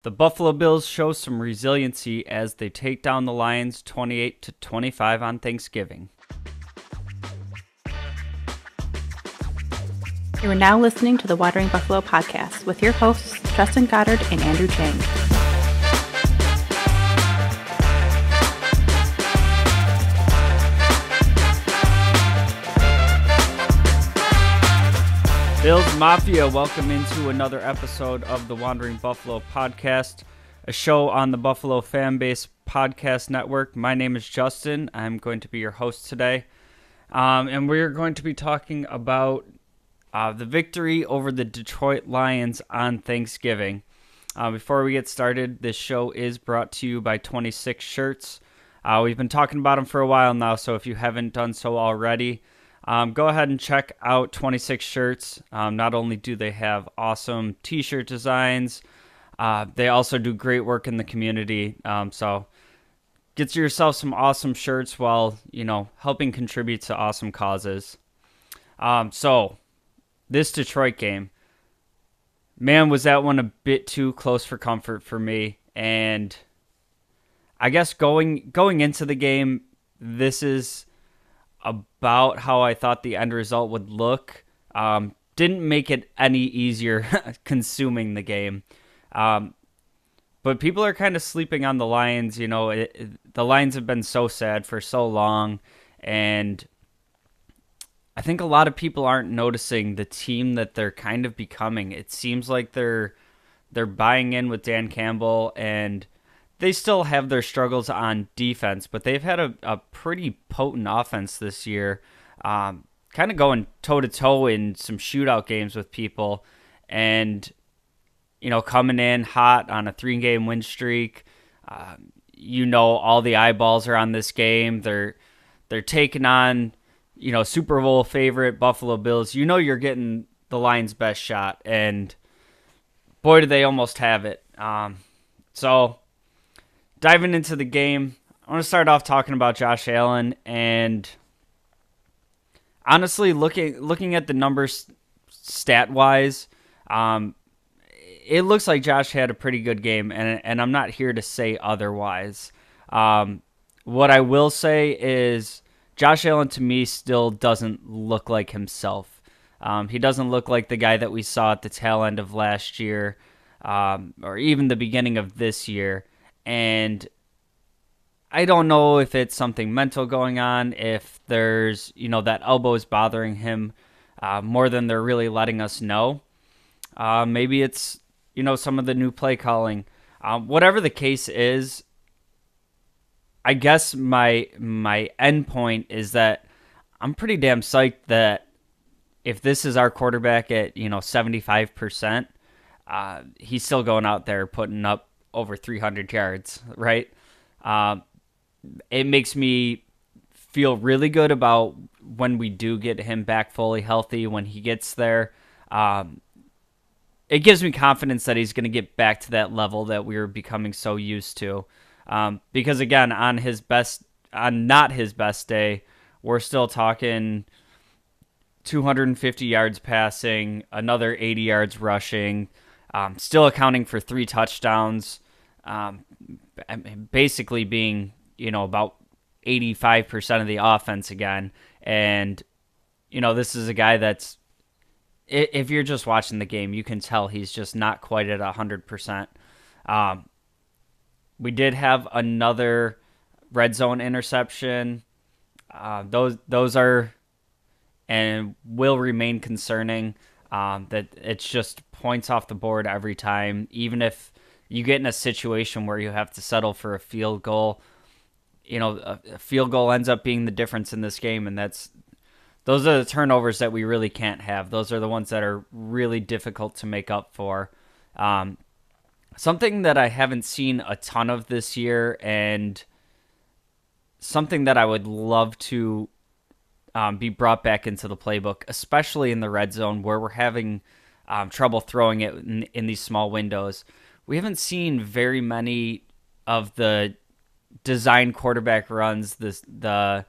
The Buffalo Bills show some resiliency as they take down the Lions 28-25 on Thanksgiving. You are now listening to the Watering Buffalo podcast with your hosts, Justin Goddard and Andrew Chang. Bills Mafia, welcome into another episode of the Wandering Buffalo podcast, a show on the Buffalo FAMBase podcast network. My name is Justin. I'm going to be your host today, and we're going to be talking about the victory over the Detroit Lions on Thanksgiving. Before we get started, this show is brought to you by 26 Shirts. We've been talking about them for a while now, so if you haven't done so already, go ahead and check out 26 Shirts. Not only do they have awesome t-shirt designs, they also do great work in the community. So get yourself some awesome shirts while, helping contribute to awesome causes. So this Detroit game, man, was that one a bit too close for comfort for me. And I guess going into the game, this is about how I thought the end result would look. Didn't make it any easier consuming the game. But people are kind of sleeping on the Lions. The Lions have been so sad for so long. And I think a lot of people aren't noticing the team that they're kind of becoming. It seems like they're buying in with Dan Campbell, and they still have their struggles on defense, but they've had a pretty potent offense this year, kind of going toe-to-toe in some shootout games with people, and, coming in hot on a 3-game win streak. All the eyeballs are on this game. They're taking on, Super Bowl favorite Buffalo Bills. You're getting the Lions' best shot, and boy, do they almost have it. So diving into the game, I want to start off talking about Josh Allen, and honestly, looking at the numbers stat-wise, it looks like Josh had a pretty good game, and I'm not here to say otherwise. What I will say is Josh Allen, to me, still doesn't look like himself. He doesn't look like the guy that we saw at the tail end of last year, or even the beginning of this year. And I don't know if it's something mental going on, if there's, that elbow is bothering him more than they're really letting us know. Maybe it's, some of the new play calling. Whatever the case is, I guess my end point is that I'm pretty damn psyched that if this is our quarterback at, 75%, he's still going out there putting up over 300 yards, right? It makes me feel really good about when we do get him back fully healthy, when he gets there. It gives me confidence that he's going to get back to that level that we were becoming so used to. Because again, on not his best day, we're still talking 250 yards passing, another 80 yards rushing, still accounting for 3 touchdowns, basically being, about 85% of the offense again. And, this is a guy that's, if you're just watching the game, you can tell he's just not quite at 100%. We did have another red zone interception. Those are and will remain concerning. That it's just points off the board every time. Even if you get in a situation where you have to settle for a field goal, a field goal ends up being the difference in this game, and those are the turnovers that we really can't have. Those are the ones that are really difficult to make up for. Something that I haven't seen a ton of this year, and something that I would love to be brought back into the playbook, especially in the red zone where we're having trouble throwing it in these small windows. We haven't seen very many of the design quarterback runs, the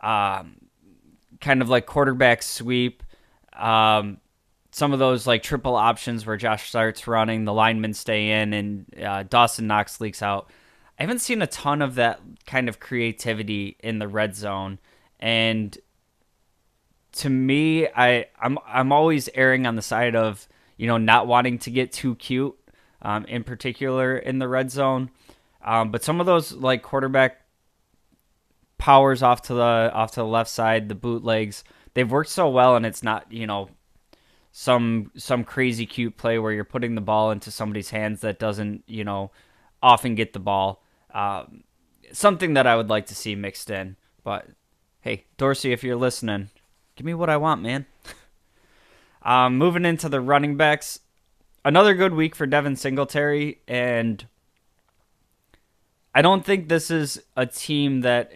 kind of like quarterback sweep, some of those like triple options where Josh starts running, the linemen stay in, and Dawson Knox leaks out. I haven't seen a ton of that kind of creativity in the red zone, and to me, I'm always erring on the side of not wanting to get too cute, in particular in the red zone. But some of those like quarterback powers off to the left side, the bootlegs, they've worked so well, and it's not some crazy cute play where you're putting the ball into somebody's hands that doesn't often get the ball. Something that I would like to see mixed in. But hey, Dorsey, if you're listening, give me what I want, man. Moving into the running backs, another good week for Devin Singletary, and I don't think this is a team that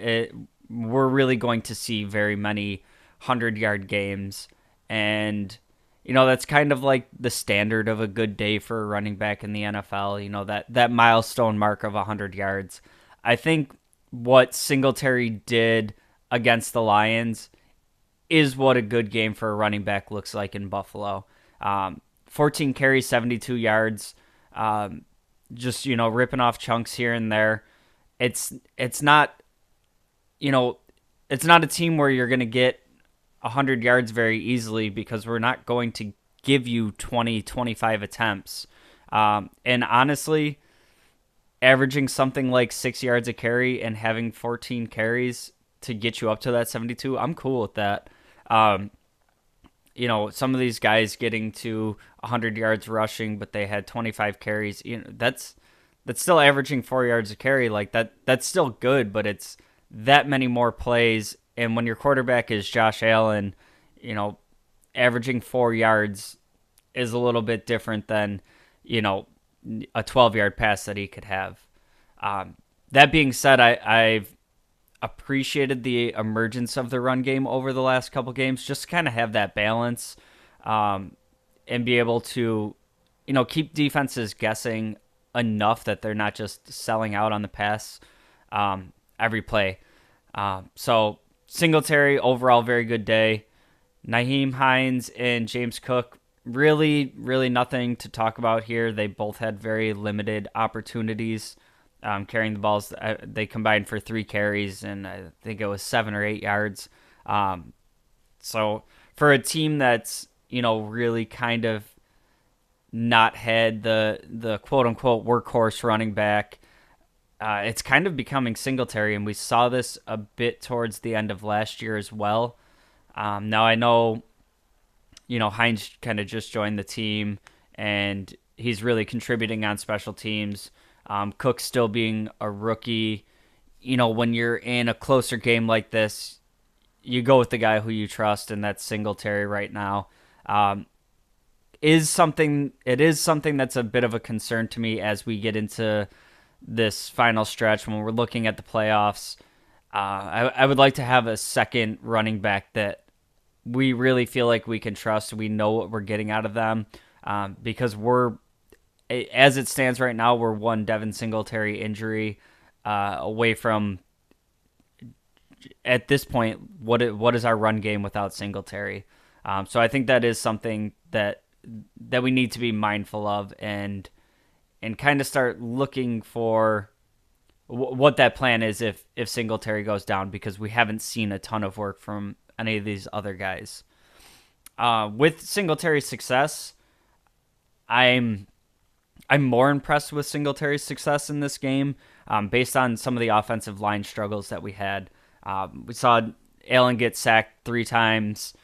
we're really going to see very many 100-yard games, and that's kind of like the standard of a good day for a running back in the NFL, that milestone mark of 100 yards. I think what Singletary did against the Lions is what a good game for a running back looks like in Buffalo. 14 carries, 72 yards, just ripping off chunks here and there. It's not it's not a team where you're going to get 100 yards very easily, because we're not going to give you 20-25 attempts. And honestly, averaging something like 6 yards a carry and having 14 carries to get you up to that 72, I'm cool with that. Some of these guys getting to 100 yards rushing, but they had 25 carries. That's still averaging 4 yards a carry. Like that's still good, but it's that many more plays. And when your quarterback is Josh Allen, averaging 4 yards is a little bit different than, a 12-yard pass that he could have. That being said, I've appreciated the emergence of the run game over the last couple games, just to kind of have that balance, and be able to, keep defenses guessing enough that they're not just selling out on the pass every play. So Singletary, overall, very good day. Nyheim Hines and James Cook, really, really nothing to talk about here. They both had very limited opportunities carrying the balls. They combined for 3 carries, and I think it was 7 or 8 yards. So for a team that's, really kind of not had the quote-unquote workhorse running back, it's kind of becoming Singletary, and we saw this a bit towards the end of last year as well. Now I know, Hines kind of just joined the team, and he's really contributing on special teams. Cook still being a rookie, when you're in a closer game like this, you go with the guy who you trust, and that's Singletary right now. It is something that's a bit of a concern to me as we get into this final stretch when we're looking at the playoffs. I would like to have a second running back that we really feel like we can trust. We know what we're getting out of them, because as it stands right now, we're one Devin Singletary injury away from, at this point, what is our run game without Singletary? So I think that is something that we need to be mindful of, and kind of start looking for what that plan is if Singletary goes down, because we haven't seen a ton of work from any of these other guys. With Singletary's success, I'm more impressed with Singletary's success in this game, based on some of the offensive line struggles that we had. We saw Allen get sacked 3 times.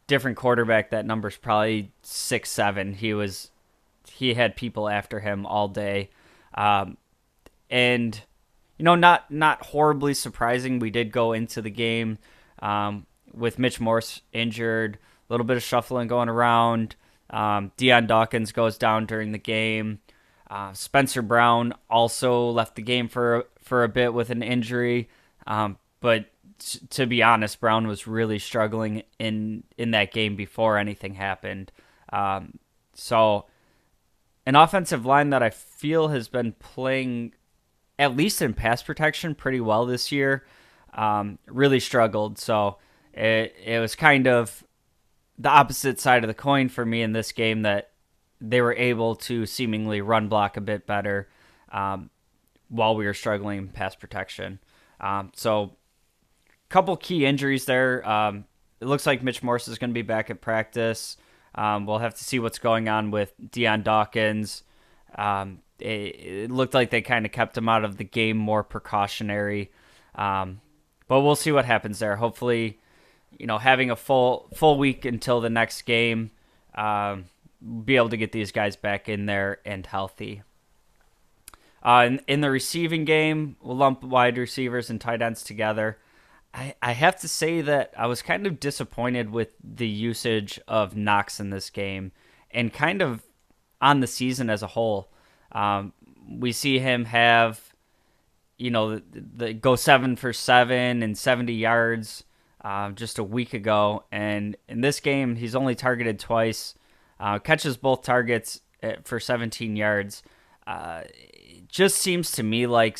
Different quarterback, that number's probably 6-7. He had people after him all day. And not horribly surprising. We did go into the game with Mitch Morse injured, a little bit of shuffling going around. Deion Dawkins goes down during the game. Spencer Brown also left the game for a bit with an injury. But to be honest, Brown was really struggling in that game before anything happened. So an offensive line that I feel has been playing, at least in pass protection, pretty well this year, really struggled. So it was kind of the opposite side of the coin for me in this game, that they were able to seemingly run block a bit better while we were struggling in pass protection. So couple key injuries there. It looks like Mitch Morse is going to be back at practice. We'll have to see what's going on with Deion Dawkins. It looked like they kind of kept him out of the game more precautionary. But we'll see what happens there. Hopefully, having a full week until the next game, be able to get these guys back in there and healthy. In the receiving game, we'll lump wide receivers and tight ends together. I have to say that I was kind of disappointed with the usage of Knox in this game and kind of on the season as a whole. We see him have, the go 7 for 7 and 70 yards just a week ago. And in this game, he's only targeted twice, catches both targets for 17 yards. It just seems to me like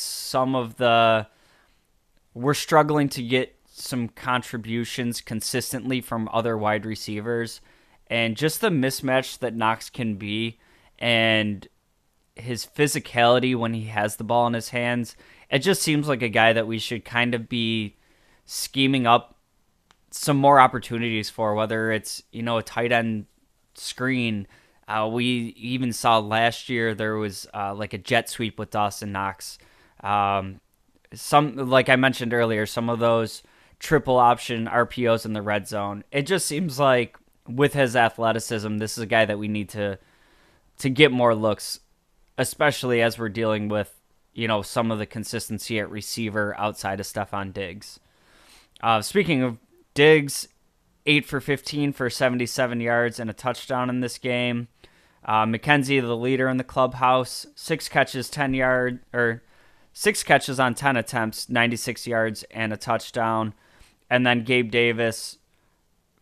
we're struggling to get some contributions consistently from other wide receivers, and just the mismatch that Knox can be and his physicality when he has the ball in his hands. It just seems like a guy that we should kind of be scheming up some more opportunities for, whether it's, a tight end screen. We even saw last year there was like a jet sweep with Dawson Knox. Some, like I mentioned earlier, some of those triple option RPOs in the red zone. It just seems like with his athleticism, this is a guy that we need to get more looks, especially as we're dealing with, some of the consistency at receiver outside of Stephon Diggs. Speaking of Diggs, 8 for 15 for 77 yards and a touchdown in this game. McKenzie, the leader in the clubhouse, 6 catches on 10 attempts, 96 yards, and a touchdown. And then Gabe Davis,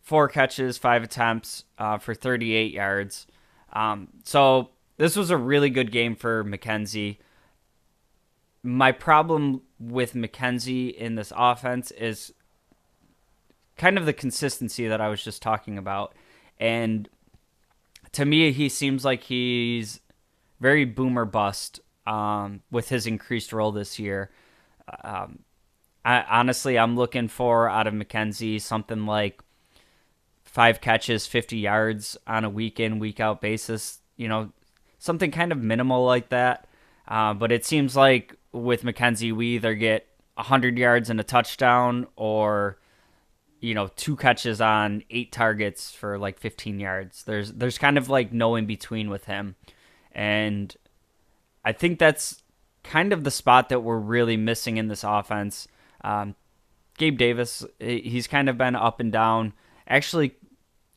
4 catches, 5 attempts for 38 yards. So this was a really good game for McKenzie. My problem with McKenzie in this offense is kind of the consistency that I was just talking about. And to me, he seems like he's very boom or bust with his increased role this year. I'm looking for out of McKenzie something like 5 catches, 50 yards on a week in, week out basis. Something kind of minimal like that. But it seems like with McKenzie, we either get 100 yards and a touchdown or, 2 catches on 8 targets for like 15 yards. There's kind of like no in between with him. And I think that's kind of the spot that we're really missing in this offense. Gabe Davis, he's kind of been up and down, actually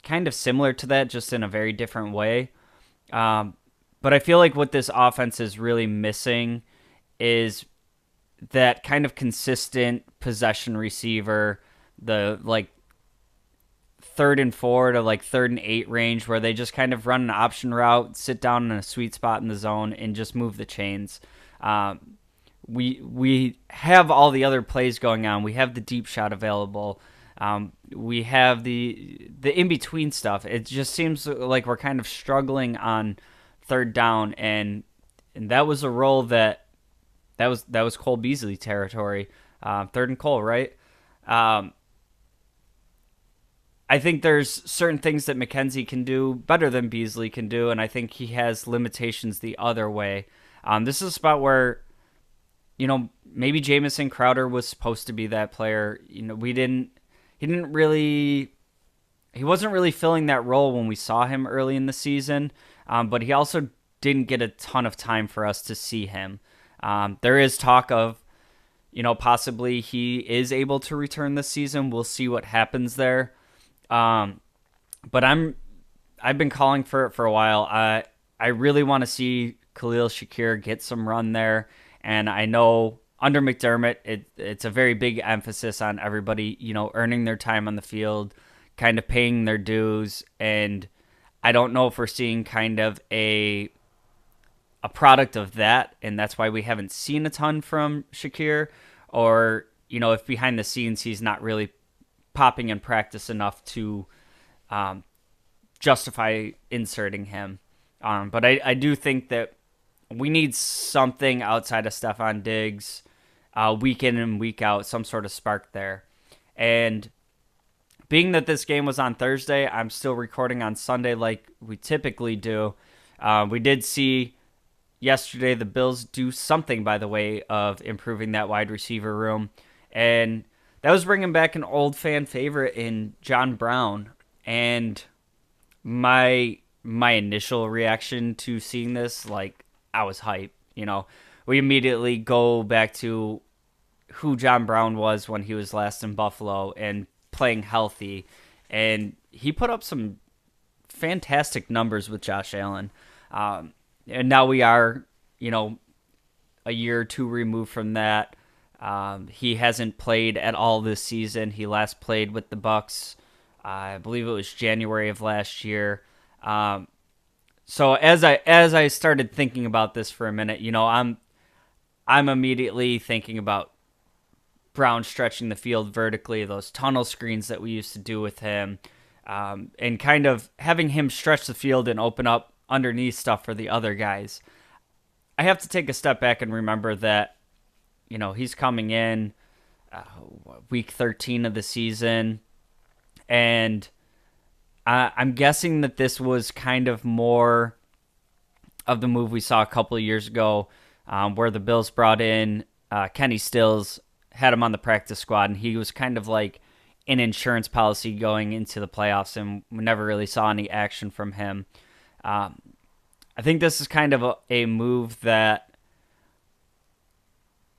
kind of similar to that, just in a very different way. But I feel like what this offense is really missing is that kind of consistent possession receiver, the like 3rd and 4 to like 3rd and 8 range, where they just kind of run an option route, sit down in a sweet spot in the zone, and just move the chains. We have all the other plays going on. We have the deep shot available. We have the in-between stuff. It just seems like we're kind of struggling on 3rd down, and that was a role that was Cole Beasley territory. 3rd and Cole, right? I think there's certain things that McKenzie can do better than Beasley can do, and I think he has limitations the other way. This is a spot where, maybe Jamison Crowder was supposed to be that player. He wasn't really filling that role when we saw him early in the season, but he also didn't get a ton of time for us to see him. There is talk of, possibly he is able to return this season. We'll see what happens there. But I've been calling for it for a while. I really want to see Khalil Shakir get some run there. And I know under McDermott, it's a very big emphasis on everybody, earning their time on the field, kind of paying their dues. And I don't know if we're seeing kind of a product of that, and that's why we haven't seen a ton from Shakir, or, if behind the scenes he's not really popping in practice enough to justify inserting him. But I do think that we need something outside of Stephon Diggs, week in and week out, some sort of spark there. And being that this game was on Thursday, I'm still recording on Sunday like we typically do. We did see yesterday the Bills do something by the way of improving that wide receiver room. And that was bringing back an old fan favorite in John Brown. And my initial reaction to seeing this, like, I was hyped. We immediately go back to who John Brown was when he was last in Buffalo and playing healthy. And he put up some fantastic numbers with Josh Allen. And now we are, a year or two removed from that. He hasn't played at all this season. He last played with the Bucs, I believe it was January of last year. So as I started thinking about this for a minute, I'm immediately thinking about Brown stretching the field vertically, those tunnel screens that we used to do with him, and kind of having him stretch the field and open up underneath stuff for the other guys. I have to take a step back and remember that, he's coming in week 13 of the season, and I'm guessing that this was kind of more of the move we saw a couple of years ago, where the Bills brought in Kenny Stills, had him on the practice squad, and he was kind of like an insurance policy going into the playoffs, and we never really saw any action from him. I think this is kind of a move that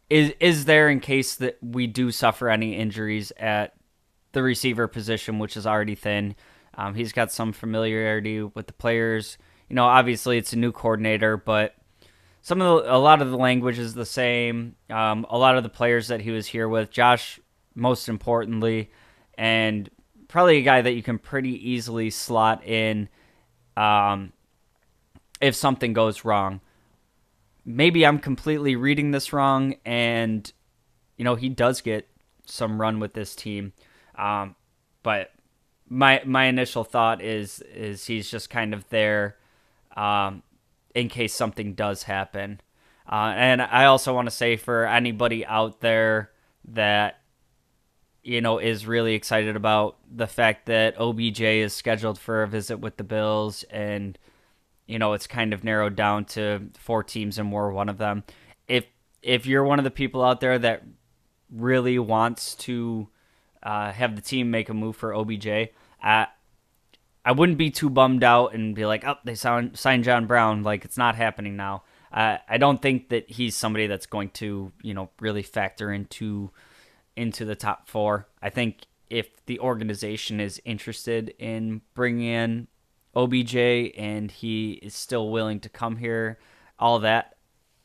is there in case that we do suffer any injuries at the receiver position, which is already thin. He's got some familiarity with the players. Obviously it's a new coordinator, but a lot of the language is the same. A lot of the players that he was here with, Josh, most importantly, and probably a guy that you can pretty easily slot in if something goes wrong. Maybe I'm completely reading this wrong, and he does get some run with this team, but my initial thought is he's just kind of there in case something does happen. And I also want to say, for anybody out there that is really excited about the fact that OBJ is scheduled for a visit with the Bills, and it's kind of narrowed down to 4 teams and we're one of them. If you're one of the people out there that really wants to have the team make a move for OBJ, I wouldn't be too bummed out and be like, oh, they signed John Brown. Like, it's not happening now. I don't think that he's somebody that's going to, really factor into the top 4. I think if the organization is interested in bringing in OBJ and he is still willing to come here, all that,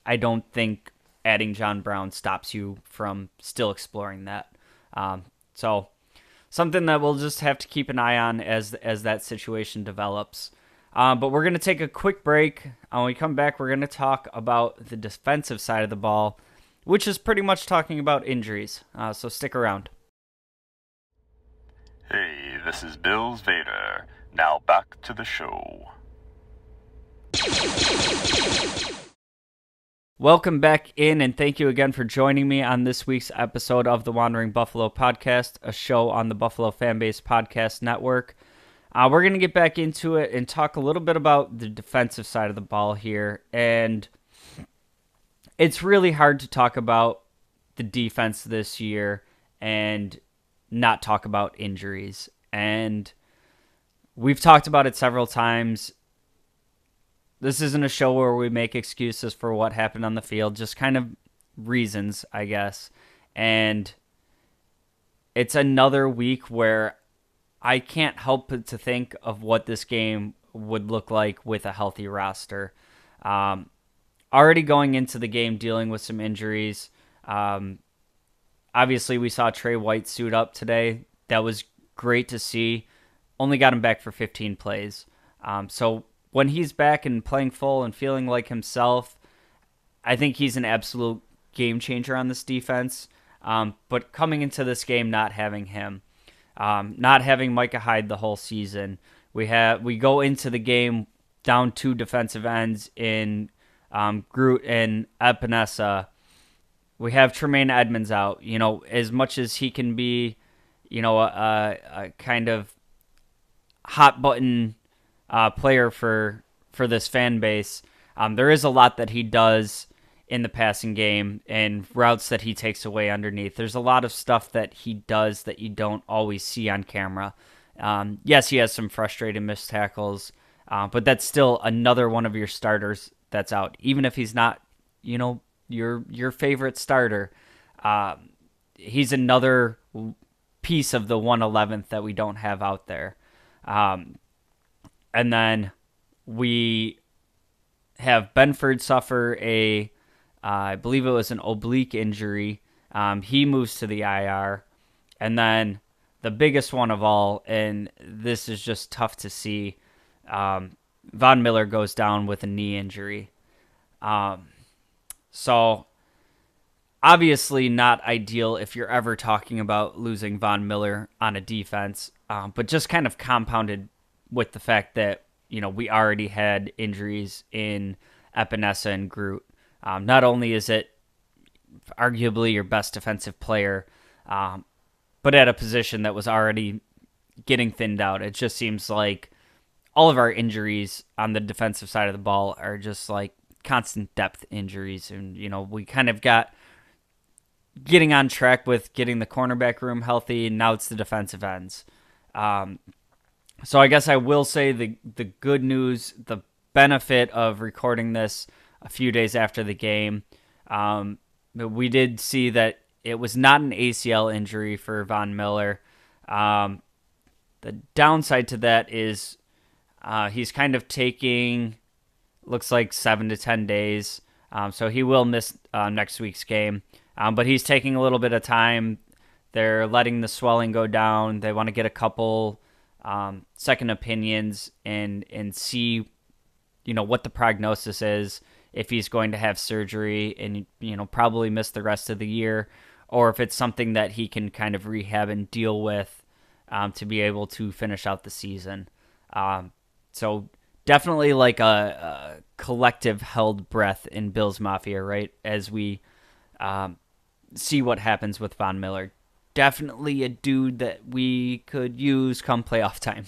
I don't think adding John Brown stops you from still exploring that. So something that we'll just have to keep an eye on as that situation develops. But we're going to take a quick break. When we come back, we're going to talk about the defensive side of the ball, which is pretty much talking about injuries. So stick around. Hey, this is Bills Vader. Now back to the show. Welcome back in, and thank you again for joining me on this week's episode of the Wandering Buffalo Podcast, a show on the Buffalo FAMBase Podcast Network. We're going to get back into it and talk a little bit about the defensive side of the ball here. And it's really hard to talk about the defense this year and not talk about injuries. And we've talked about it several times. This isn't a show where we make excuses for what happened on the field, just kind of reasons, I guess. And it's another week where I can't help but to think of what this game would look like with a healthy roster. Already going into the game dealing with some injuries. Obviously, we saw Trey White suit up today. That was great to see. Only got him back for 15 plays. So when he's back and playing full and feeling like himself, I think he's an absolute game changer on this defense. But coming into this game not having him, Not having Micah Hyde the whole season, we go into the game down 2 defensive ends in Groot and Epinesa. We have Tremaine Edmonds out. As much as he can be, a kind of hot button player for this fan base, there is a lot that he does in the passing game and routes that he takes away underneath. There's a lot of stuff that he does that you don't always see on camera. Yes, he has some frustrating missed tackles, but that's still another one of your starters that's out. Even if he's not, your favorite starter, he's another piece of the 111th that we don't have out there. And then we have Benford suffer I believe it was an oblique injury. He moves to the IR. And then the biggest one of all, and this is just tough to see, Von Miller goes down with a knee injury. So obviously not ideal if you're ever talking about losing Von Miller on a defense, but just kind of compounded with the fact that, we already had injuries in Epinesa and Groot. Not only is it arguably your best defensive player, but at a position that was already getting thinned out. It just seems like all of our injuries on the defensive side of the ball are just like constant depth injuries. And, we kind of got getting on track with getting the cornerback room healthy, and now it's the defensive ends. So I guess I will say the good news, the benefit of recording this a few days after the game, we did see that it was not an ACL injury for Von Miller. The downside to that is he's kind of taking, looks like 7 to 10 days. So he will miss next week's game. But he's taking a little bit of time. They're letting the swelling go down. They want to get a couple second opinions and see, what the prognosis is, if he's going to have surgery and, probably miss the rest of the year, or if it's something that he can kind of rehab and deal with to be able to finish out the season. So definitely like a collective held breath in Bills Mafia, right? As we see what happens with Von Miller. Definitely a dude that we could use come playoff time.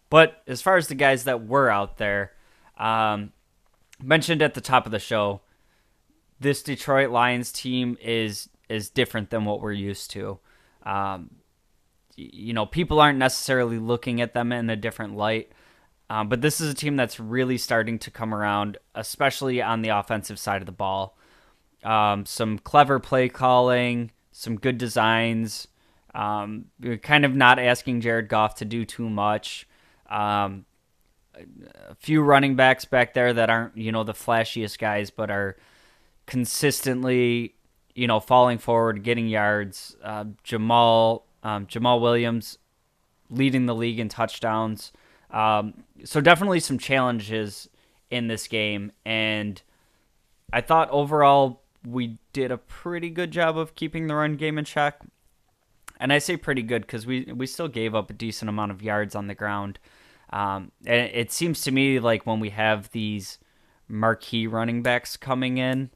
But as far as the guys that were out there, mentioned at the top of the show, this Detroit Lions team is different than what we're used to. People aren't necessarily looking at them in a different light. But this is a team that's really starting to come around, especially on the offensive side of the ball. Some clever play calling, some good designs. You're kind of not asking Jared Goff to do too much. A few running backs back there that aren't, the flashiest guys, but are consistently, falling forward, getting yards. Jamal Williams leading the league in touchdowns. So definitely some challenges in this game, and I thought overall we did a pretty good job of keeping the run game in check. And I say pretty good because we still gave up a decent amount of yards on the ground. And it seems to me like when we have these marquee running backs coming in,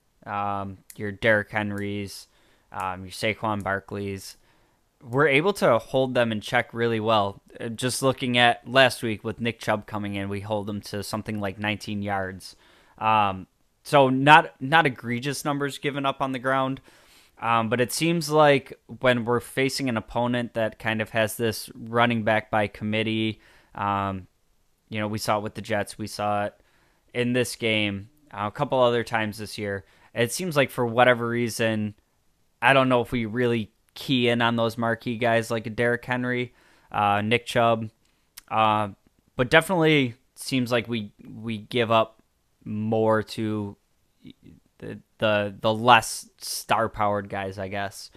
your Derrick Henrys, your Saquon Barkleys, we're able to hold them in check really well. Just looking at last week with Nick Chubb coming in, we hold them to something like 19 yards. So not egregious numbers given up on the ground, but it seems like when we're facing an opponent that kind of has this running back by committee, we saw it with the Jets, we saw it in this game, a couple other times this year. It seems like for whatever reason, I don't know if we really key in on those marquee guys like a Derrick Henry, Nick Chubb, but definitely seems like we give up more to the less star-powered guys, I guess.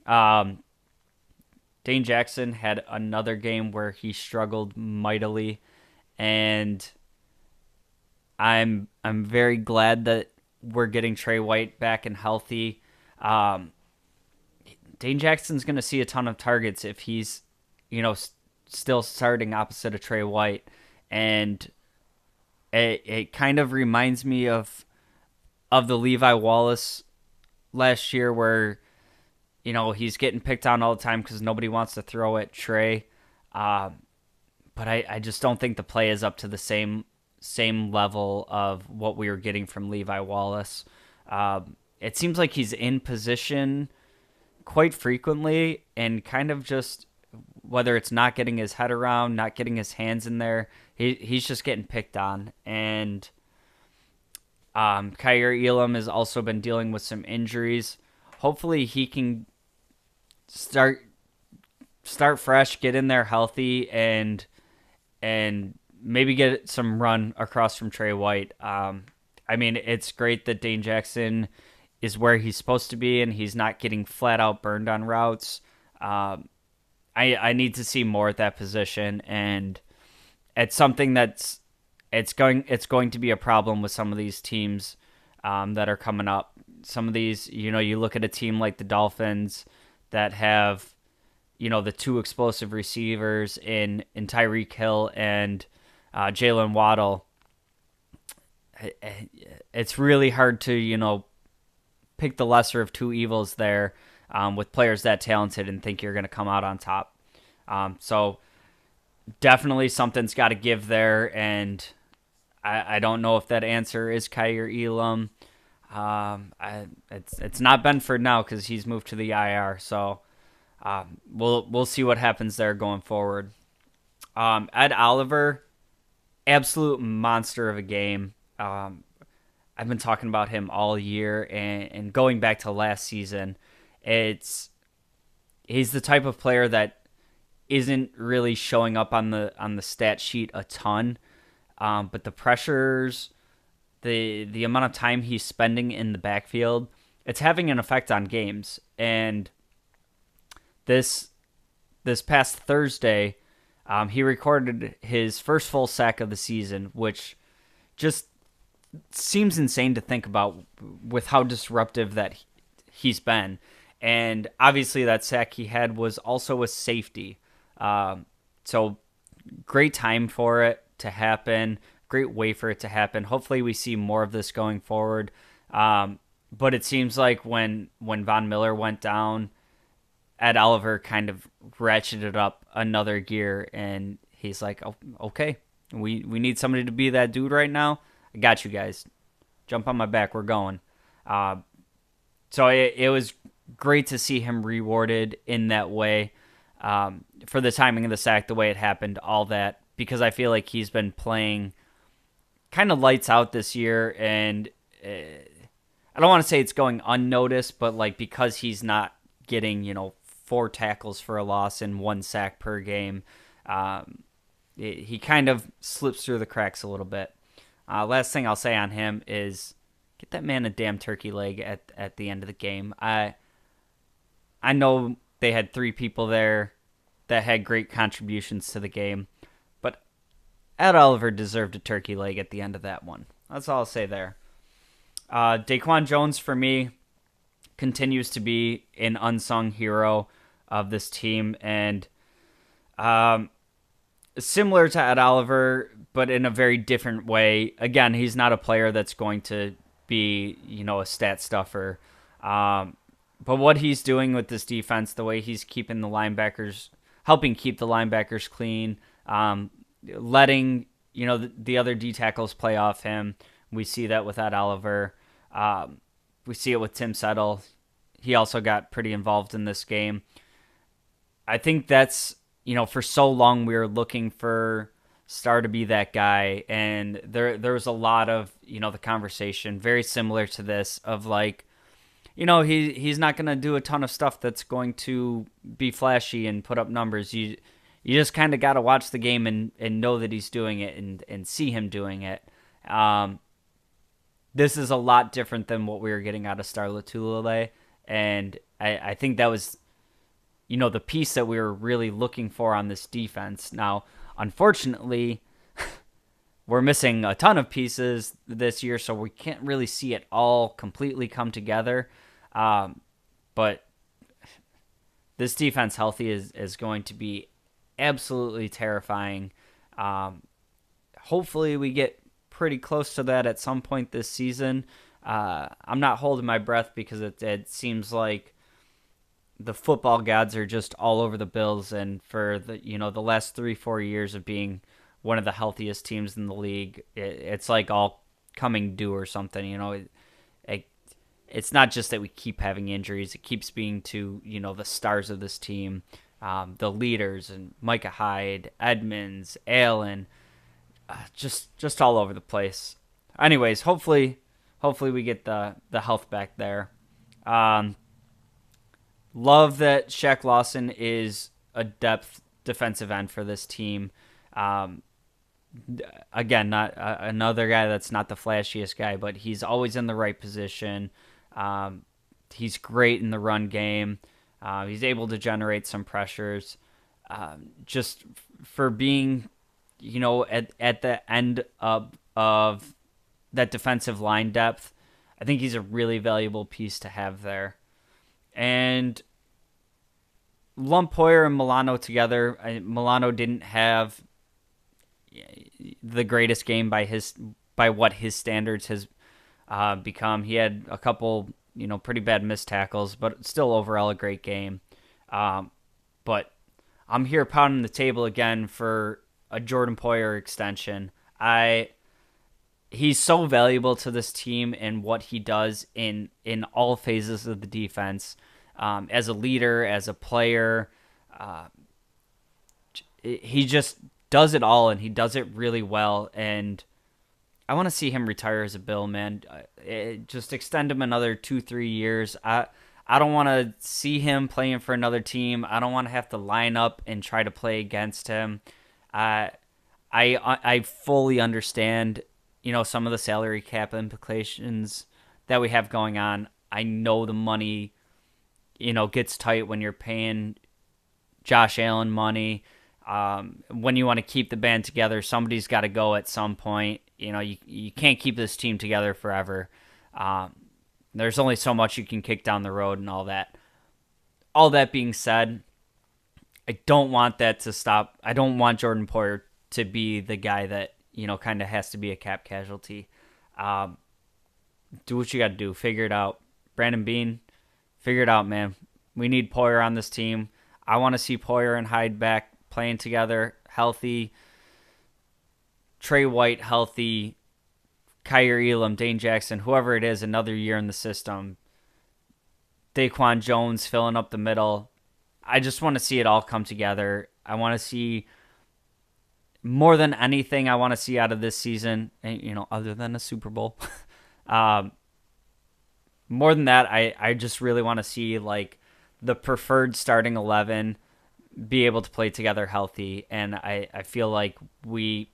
Dane Jackson had another game where he struggled mightily, and I'm very glad that we're getting Trey White back and healthy. Dane Jackson's going to see a ton of targets if he's, still starting opposite of Trey White. And it kind of reminds me of the Levi Wallace last year where, he's getting picked on all the time because nobody wants to throw at Trey. But I just don't think the play is up to the same level of what we were getting from Levi Wallace. It seems like he's in position quite frequently and kind of just, whether it's not getting his head around, not getting his hands in there, he's just getting picked on. And Kaiir Elam has also been dealing with some injuries. Hopefully he can start fresh, get in there healthy, and maybe get some run across from Trey White. I mean, it's great that Dane Jackson is where he's supposed to be and he's not getting flat out burned on routes. I need to see more at that position, and it's something that's it's going to be a problem with some of these teams that are coming up. Some of these, you look at a team like the Dolphins that have, the two explosive receivers in Tyreek Hill and Jalen Waddle. It's really hard to, pick the lesser of two evils there with players that talented and think you're going to come out on top. So definitely something's got to give there, and I don't know if that answer is Kaiir Elam. It's not Benford now because he's moved to the IR, so we'll see what happens there going forward. Ed Oliver, absolute monster of a game. I've been talking about him all year, and going back to last season, he's the type of player that isn't really showing up on the stat sheet a ton, but the pressures, the amount of time he's spending in the backfield, it's having an effect on games. And this past Thursday, he recorded his first full sack of the season, which just seems insane to think about with how disruptive that he's been. And obviously that sack he had was also a safety. So great time for it to happen. Great way for it to happen. Hopefully we see more of this going forward. But it seems like when Von Miller went down, Ed Oliver kind of ratcheted up another gear, and he's like, oh, okay, we need somebody to be that dude right now. I got you guys. Jump on my back. We're going. So it was great to see him rewarded in that way for the timing of the sack, the way it happened, all that, because I feel like he's been playing kind of lights out this year, and I don't want to say it's going unnoticed, but like because he's not getting 4 tackles for a loss and 1 sack per game, he kind of slips through the cracks a little bit. Last thing I'll say on him is get that man a damn turkey leg at the end of the game. I know they had 3 people there that had great contributions to the game, but Ed Oliver deserved a turkey leg at the end of that one. That's all I'll say there. Daquan Jones, for me, continues to be an unsung hero of this team, and similar to Ed Oliver, but in a very different way. Again, he's not a player that's going to be, a stat stuffer. But what he's doing with this defense, the way he's keeping the linebackers, helping keep the linebackers clean, letting, the other D tackles play off him. We see that with Ed Oliver. We see it with Tim Settle. He also got pretty involved in this game. I think that's, for so long we were looking for Star to be that guy, and there was a lot of, the conversation very similar to this of like, he's not going to do a ton of stuff that's going to be flashy and put up numbers. You just kind of got to watch the game and know that he's doing it and see him doing it. This is a lot different than what we were getting out of Star Lotulelei, and I think that was, the piece that we were really looking for on this defense. Now, unfortunately, we're missing a ton of pieces this year, so we can't really see it all completely come together. But this defense healthy is going to be absolutely terrifying. Hopefully we get pretty close to that at some point this season. I'm not holding my breath because it seems like the football gods are just all over the Bills, and for the last 3-4 years of being one of the healthiest teams in the league, it's like all coming due or something. It's not just that we keep having injuries; it keeps being to the stars of this team, the leaders, and Micah Hyde, Edmonds, Allen, just all over the place. Anyways, hopefully we get the health back there. Love that Shaq Lawson is a depth defensive end for this team. Again, not another guy that's not the flashiest guy, but he's always in the right position. He's great in the run game. He's able to generate some pressures. Just for being, at the end of that defensive line depth, I think he's a really valuable piece to have there. And lump Poyer and Milano together. Milano didn't have the greatest game by what his standards has become. He had a couple, pretty bad missed tackles, but still overall a great game. But I'm here pounding the table again for a Jordan Poyer extension. He's so valuable to this team and what he does in all phases of the defense, as a leader, as a player. He just does it all, and he does it really well. And I want to see him retire as a Bill, man. Just extend him another 2-3 years. I don't want to see him playing for another team. I don't want to have to line up and try to play against him. I fully understand, some of the salary cap implications that we have going on. I know the money, gets tight when you're paying Josh Allen money. When you want to keep the band together, somebody's got to go at some point. You can't keep this team together forever. There's only so much you can kick down the road and all that. All that being said, I don't want that to stop. I don't want Jordan Poyer to be the guy that, kind of has to be a cap casualty. Do what you got to do. Figure it out. Brandon Beane, figure it out, man. We need Poyer on this team. I want to see Poyer and Hyde back playing together, healthy. Trey White, healthy. Kyer Elam, Dane Jackson, whoever it is, another year in the system. Daquan Jones filling up the middle. I just want to see it all come together. I want to see, more than anything, I want to see out of this season, other than a Super Bowl. More than that, I just really want to see, the preferred starting 11 be able to play together healthy. And I feel like we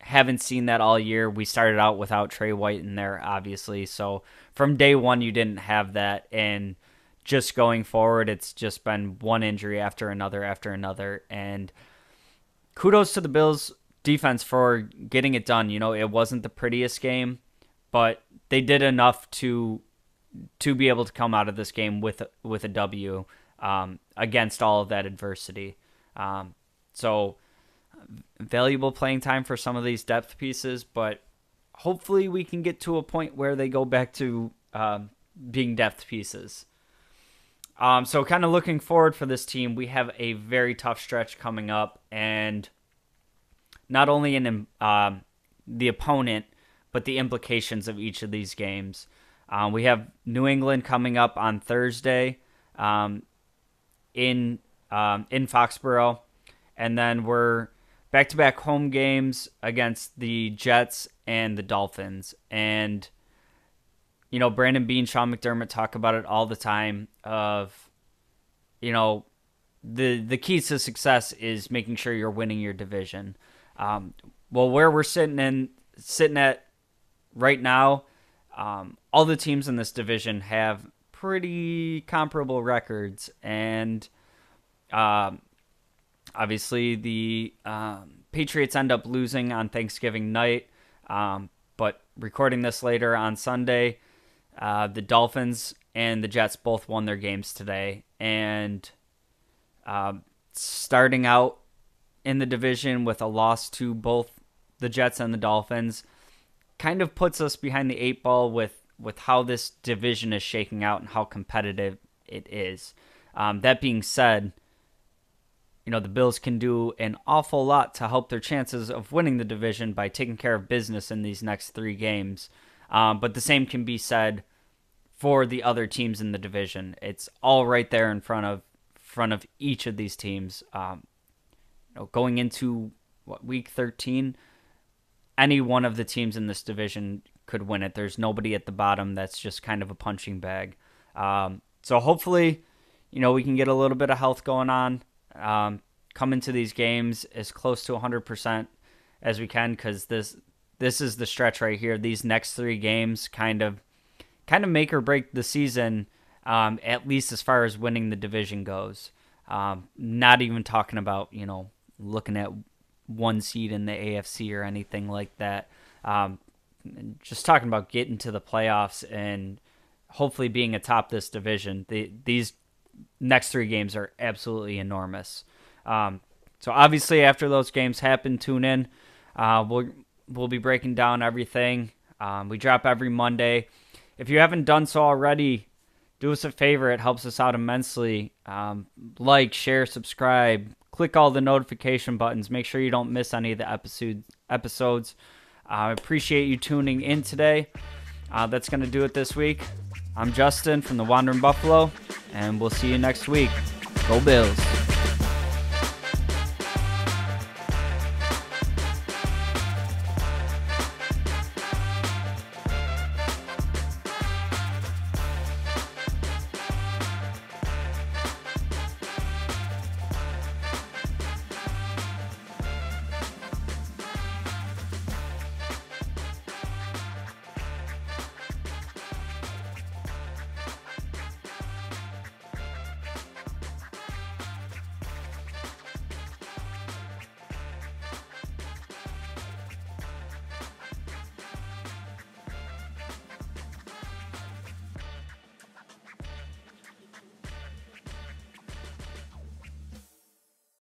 haven't seen that all year. We started out without Trey White in there, obviously. So from day one, you didn't have that. And just going forward, it's just been one injury after another. And kudos to the Bills defense for getting it done. It wasn't the prettiest game, but they did enough to be able to come out of this game with a W against all of that adversity. So valuable playing time for some of these depth pieces, but hopefully we can get to a point where they go back to being depth pieces. So kind of looking forward for this team, we have a very tough stretch coming up, and not only in the opponent, but the implications of each of these games. We have New England coming up on Thursday in Foxborough, and then we're back-to-back home games against the Jets and the Dolphins. And, Brandon Beane, Sean McDermott talk about it all the time of, the keys to success is making sure you're winning your division. Well, where we're sitting at right now, all the teams in this division have pretty comparable records, and obviously the Patriots end up losing on Thanksgiving night, but recording this later on Sunday, the Dolphins and the Jets both won their games today, and starting out in the division with a loss to both the Jets and the Dolphins kind of puts us behind the 8 ball with how this division is shaking out and how competitive it is. That being said, the Bills can do an awful lot to help their chances of winning the division by taking care of business in these next 3 games. But the same can be said for the other teams in the division. It's all right there in front of each of these teams. Going into week 13, any one of the teams in this division could win it. There's nobody at the bottom that's just kind of a punching bag. So hopefully, we can get a little bit of health going on. Come into these games as close to 100% as we can, because this is the stretch right here. These next 3 games kind of make or break the season, at least as far as winning the division goes. Not even talking about, looking at 1 seed in the AFC or anything like that. Just talking about getting to the playoffs and hopefully being atop this division. These next 3 games are absolutely enormous. So obviously after those games happen, tune in. We'll be breaking down everything. We drop every Monday. If you haven't done so already, do us a favor. It helps us out immensely. Like, share, subscribe, click all the notification buttons. Make sure you don't miss any of the episodes. I appreciate you tuning in today. That's going to do it this week. I'm Justin from the Wandering Buffalo, and we'll see you next week. Go Bills.